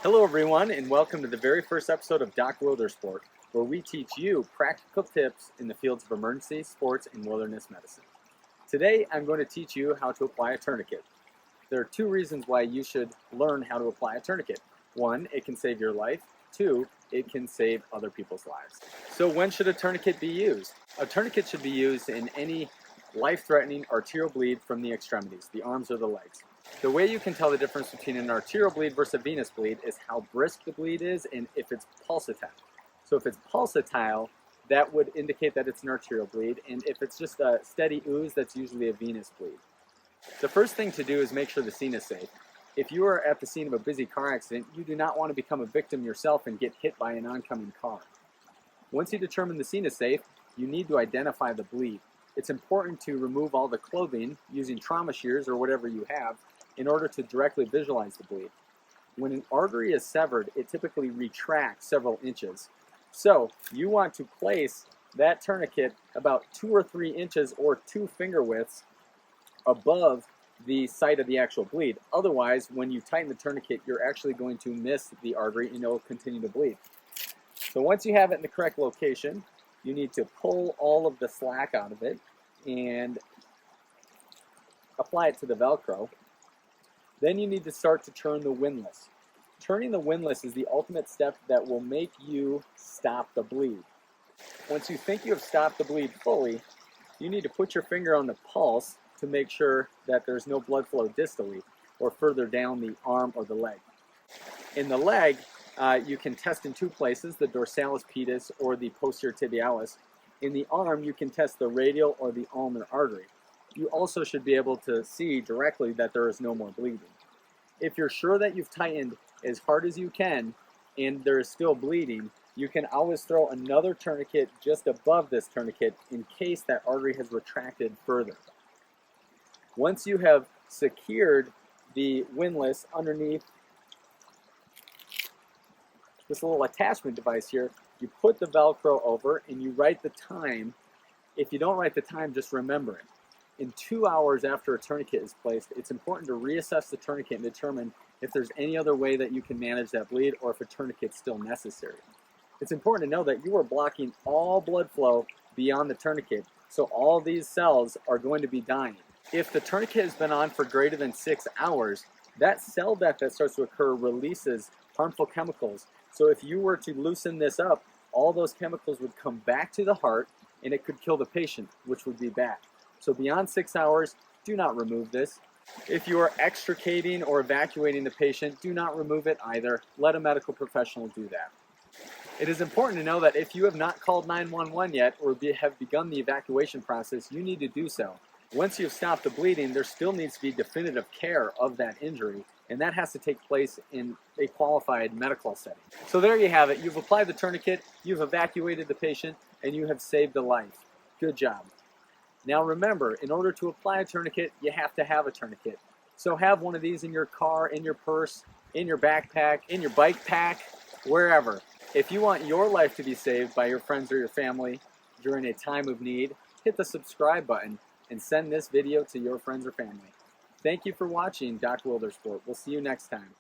Hello everyone, and welcome to the very first episode of Doc Wildersport, where we teach you practical tips in the fields of emergency, sports, and wilderness medicine. Today I'm going to teach you how to apply a tourniquet. There are two reasons why you should learn how to apply a tourniquet. One, it can save your life. Two, it can save other people's lives. So when should a tourniquet be used? A tourniquet should be used in any life-threatening arterial bleed from the extremities, the arms or the legs. The way you can tell the difference between an arterial bleed versus a venous bleed is how brisk the bleed is and if it's pulsatile. So if it's pulsatile, that would indicate that it's an arterial bleed, and if it's just a steady ooze, that's usually a venous bleed. The first thing to do is make sure the scene is safe. If you are at the scene of a busy car accident, you do not want to become a victim yourself and get hit by an oncoming car. Once you determine the scene is safe, you need to identify the bleed. It's important to remove all the clothing using trauma shears or whatever you have in order to directly visualize the bleed. When an artery is severed, it typically retracts several inches. So you want to place that tourniquet about 2 or 3 inches or 2 finger widths above the site of the actual bleed. Otherwise, when you tighten the tourniquet, you're actually going to miss the artery and it'll continue to bleed. So once you have it in the correct location, you need to pull all of the slack out of it and apply it to the Velcro. Then you need to start to turn the windlass. Turning the windlass is the ultimate step that will make you stop the bleed. Once you think you have stopped the bleed fully, you need to put your finger on the pulse to make sure that there's no blood flow distally or further down the arm or the leg. In the leg, you can test in 2 places, the dorsalis pedis or the posterior tibialis. In the arm, you can test the radial or the ulnar artery. You also should be able to see directly that there is no more bleeding. If you're sure that you've tightened as hard as you can and there is still bleeding, you can always throw another tourniquet just above this tourniquet in case that artery has retracted further. Once you have secured the windlass underneath this little attachment device here, you put the Velcro over and you write the time. If you don't write the time, just remember it. In 2 hours after a tourniquet is placed, it's important to reassess the tourniquet and determine if there's any other way that you can manage that bleed or if a tourniquet is still necessary. It's important to know that you are blocking all blood flow beyond the tourniquet, so all these cells are going to be dying. If the tourniquet has been on for greater than 6 hours, that cell death that starts to occur releases harmful chemicals. So if you were to loosen this up, all those chemicals would come back to the heart and it could kill the patient, which would be bad. So beyond 6 hours, do not remove this. If you are extricating or evacuating the patient, do not remove it either. Let a medical professional do that. It is important to know that if you have not called 911 yet or have begun the evacuation process, you need to do so. Once you've stopped the bleeding, there still needs to be definitive care of that injury, and that has to take place in a qualified medical setting. So there you have it. You've applied the tourniquet, you've evacuated the patient, and you have saved a life. Good job. Now remember, in order to apply a tourniquet, you have to have a tourniquet. So have one of these in your car, in your purse, in your backpack, in your bike pack, wherever. If you want your life to be saved by your friends or your family during a time of need, hit the subscribe button and send this video to your friends or family. Thank you for watching Doc Wildersport. We'll see you next time.